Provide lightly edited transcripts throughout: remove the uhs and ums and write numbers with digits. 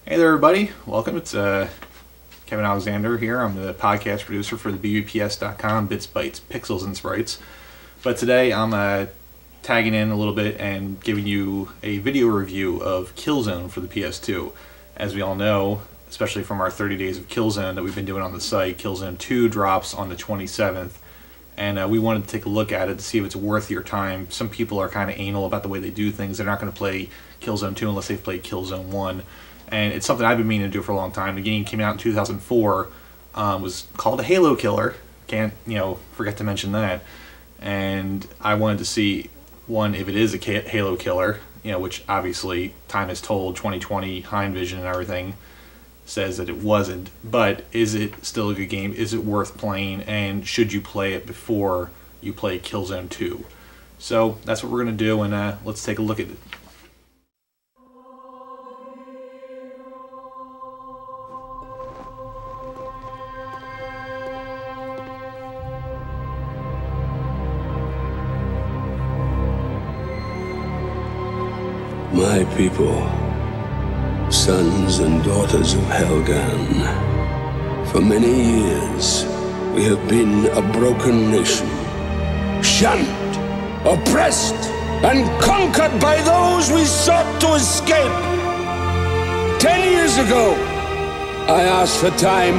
Hey there, everybody. Welcome. It's Kevin Alexander here. I'm the podcast producer for the BBPS.com, Bits, Bytes, Pixels, and Sprites. But today I'm tagging in a little bit and giving you a video review of Killzone for the PS2. As we all know, especially from our 30 Days of Killzone that we've been doing on the site, Killzone 2 drops on the 27th. And we wanted to take a look at it to see if it's worth your time. Some people are kind of anal about the way they do things. They're not going to play Killzone 2 unless they've played Killzone 1. And it's something I've been meaning to do for a long time. The game came out in 2004, was called a Halo Killer. Can't, forget to mention that. And I wanted to see, one, if it is a Halo Killer, which obviously time has told, 2020, Hind Vision and everything says that it wasn't. But is it still a good game? Is it worth playing? And should you play it before you play Killzone 2? So that's what we're going to do, and let's take a look at it. My people, sons and daughters of Helghan, for many years we have been a broken nation, shunned, oppressed, and conquered by those we sought to escape. 10 years ago, I asked for time,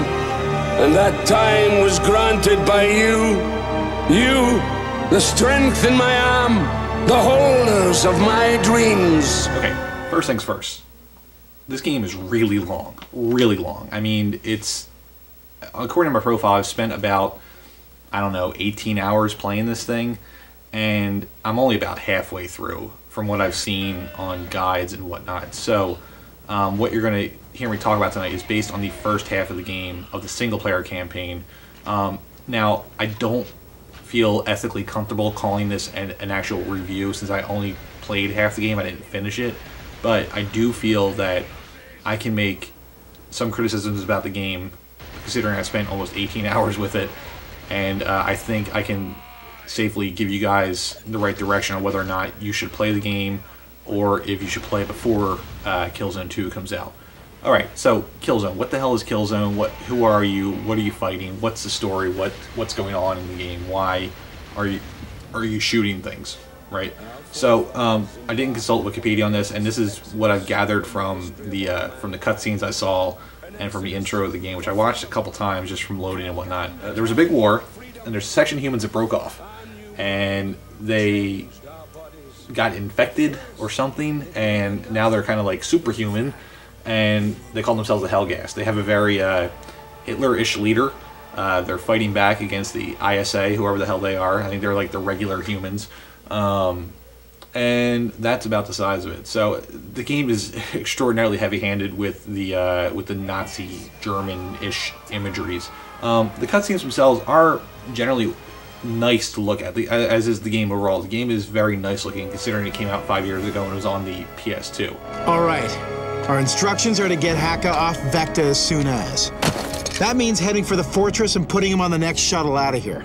and that time was granted by you, the strength in my arm, the holders of my dreams. Okay, first things first. This game is really long. Really long. I mean, it's... According to my profile, I've spent about, 18 hours playing this thing. And I'm only about halfway through from what I've seen on guides and whatnot. So, what you're going to hear me talk about tonight is based on the first half of the game, of the single-player campaign. Now, I don't feel ethically comfortable calling this an actual review since I only played half the game. I didn't finish it, but I do feel that I can make some criticisms about the game considering I spent almost 18 hours with it, and I think I can safely give you guys the right direction on whether or not you should play the game or if you should play it before Killzone 2 comes out. Alright, so Killzone. What the hell is Killzone? Who are you? What are you fighting? What's the story? What's going on in the game? Why are you shooting things? Right? So I didn't consult Wikipedia on this, and this is what I've gathered from the cutscenes I saw and from the intro of the game, which I watched a couple times just from loading and whatnot. There was a big war, and there's a section of humans that broke off, and they got infected or something, and now they're kind of like superhuman. And they call themselves the Helghast. They have a very Hitler-ish leader. They're fighting back against the ISA, whoever the hell they are. I think they're like the regular humans. And that's about the size of it. So the game is extraordinarily heavy-handed with the Nazi German-ish imageries. The cutscenes themselves are generally nice to look at, as is the game overall. The game is very nice looking considering it came out 5 years ago and it was on the PS2. All right. Our instructions are to get Haka off Vecta as soon as. That means heading for the fortress and putting him on the next shuttle out of here.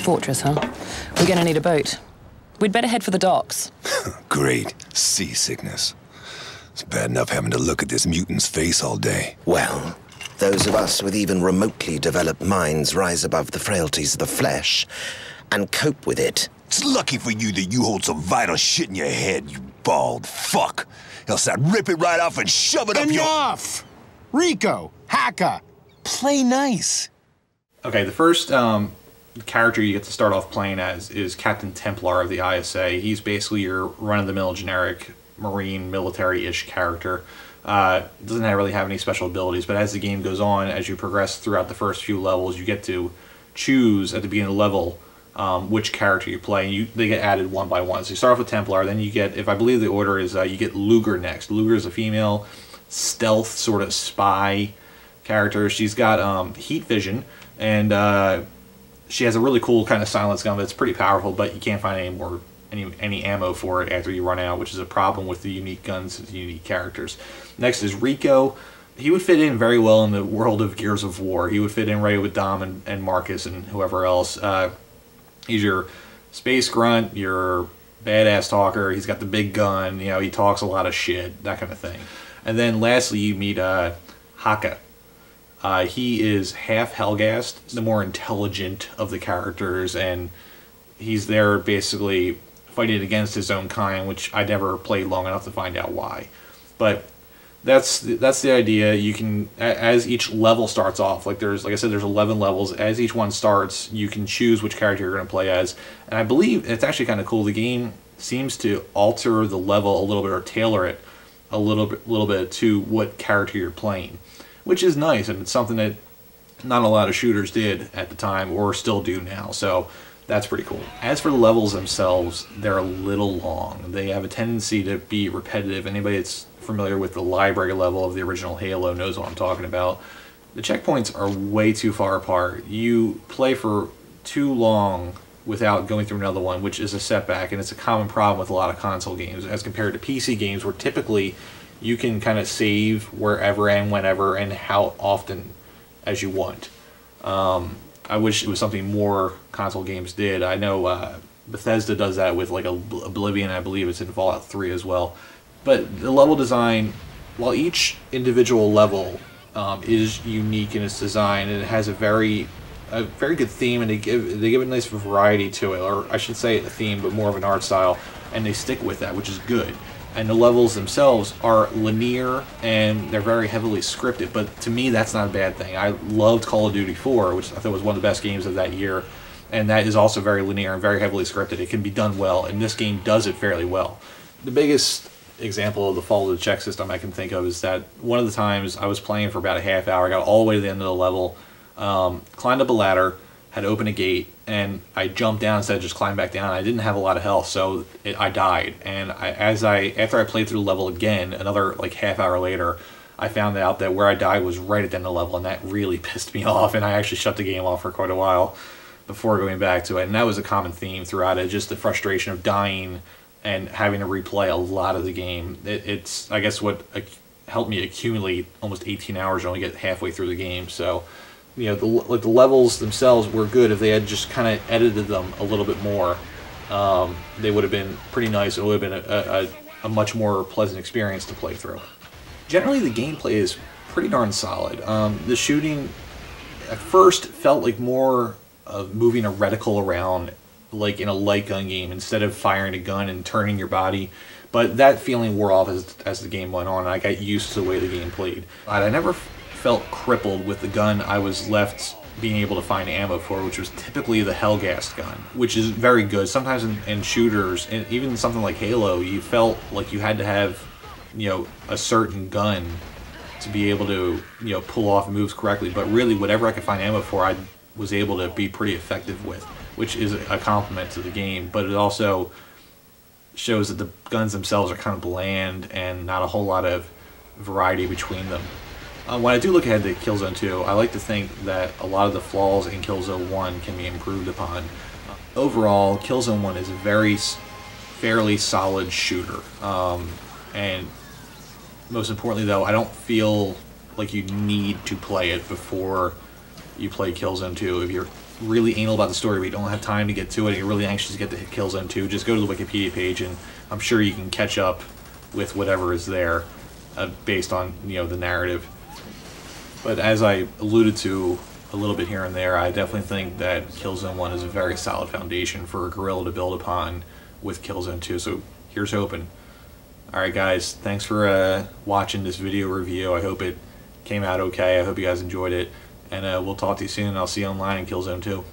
Fortress, huh? We're gonna need a boat. We'd better head for the docks. Great. Seasickness. It's bad enough having to look at this mutant's face all day. Well, those of us with even remotely developed minds rise above the frailties of the flesh and cope with it. It's lucky for you that you hold some vital shit in your head, you bald fuck. Else I'd rip it right off and shove it up your... Enough! Rico, Haka, play nice. Okay, the first character you get to start off playing as is Captain Templar of the ISA. He's basically your run-of-the-mill generic Marine military-ish character. Doesn't really have any special abilities, but as the game goes on, as you progress throughout the first few levels, you get to choose at the beginning of the level which character you play, and they get added one by one. So you start off with Templar, then you get, if I believe the order is, you get Luger next. Luger is a female stealth sort of spy character. She's got heat vision, and she has a really cool kind of silence gun that's pretty powerful, but you can't find any ammo for it after you run out, which is a problem with the unique guns and unique characters. Next is Rico. He would fit in very well in the world of Gears of War. He would fit in right with Dom and Marcus and whoever else. He's your space grunt, your badass talker. He's got the big gun. He talks a lot of shit, that kind of thing. And then lastly, you meet Haka. He is half Helghast, the more intelligent of the characters, and he's there basically fighting against his own kind, which I never played long enough to find out why. But that's the idea. You can, as each level starts off, like I said, there's 11 levels. As each one starts, you can choose which character you're going to play as. And I believe it's actually kind of cool. The game seems to alter the level a little bit, or tailor it a little bit to what character you're playing, which is nice, and it's something that not a lot of shooters did at the time or still do now. So that's pretty cool. As for the levels themselves, they're a little long. They have a tendency to be repetitive. Anybody that's familiar with the library level of the original Halo knows what I'm talking about. The checkpoints are way too far apart. You play for too long without going through another one, which is a setback, and it's a common problem with a lot of console games as compared to PC games, where typically you can kind of save wherever and whenever and how often as you want. I wish it was something more console games did. I know Bethesda does that with like Oblivion. I believe it's in Fallout 3 as well. But the level design, while each individual level is unique in its design, and it has a very good theme, and they give a nice variety to it, or I should say a theme, but more of an art style, and they stick with that, which is good. And the levels themselves are linear, and they're very heavily scripted, but to me that's not a bad thing. I loved Call of Duty 4, which I thought was one of the best games of that year, and that is also very linear and very heavily scripted. It can be done well, and this game does it fairly well. The biggest example of the follow the check system I can think of is that one of the times I was playing for about a half hour, I got all the way to the end of the level, climbed up a ladder, had to open a gate, and I jumped down instead of just climbing back down. I didn't have a lot of health, so I died. And after I played through the level again, another like half hour later, I found out that where I died was right at the end of the level, and that really pissed me off, and I actually shut the game off for quite a while before going back to it. And that was a common theme throughout it, just the frustration of dying and having to replay a lot of the game. It's I guess what helped me accumulate almost 18 hours to only get halfway through the game. So, you know, the levels themselves were good. If they had just kind of edited them a little bit more, they would have been pretty nice. It would have been a much more pleasant experience to play through. Generally, the gameplay is pretty darn solid. The shooting at first felt like more of moving a reticle around, like in a light gun game, instead of firing a gun and turning your body. But that feeling wore off as the game went on, and I got used to the way the game played. I never felt crippled with the gun I was left being able to find ammo for, which was typically the Helghast gun, which is very good. Sometimes in shooters, and even something like Halo, you felt like you had to have, you know, a certain gun to be able to, you know, pull off moves correctly. But really, whatever I could find ammo for, I was able to be pretty effective with, which is a compliment to the game. But it also shows that the guns themselves are kind of bland and not a whole lot of variety between them. When I do look ahead to Killzone 2, I like to think that a lot of the flaws in Killzone 1 can be improved upon. Overall, Killzone 1 is a fairly solid shooter. And most importantly, though, I don't feel like you need to play it before you play Killzone 2. If you're really anal about the story but you don't have time to get to it, and you're really anxious to get to Killzone 2, just go to the Wikipedia page, and I'm sure you can catch up with whatever is there based on, you know, the narrative. But as I alluded to a little bit here and there, I definitely think that Killzone 1 is a very solid foundation for Guerrilla to build upon with Killzone 2, so here's hoping. Alright guys, thanks for watching this video review. I hope it came out okay. I hope you guys enjoyed it, and we'll talk to you soon. I'll see you online in Killzone 2.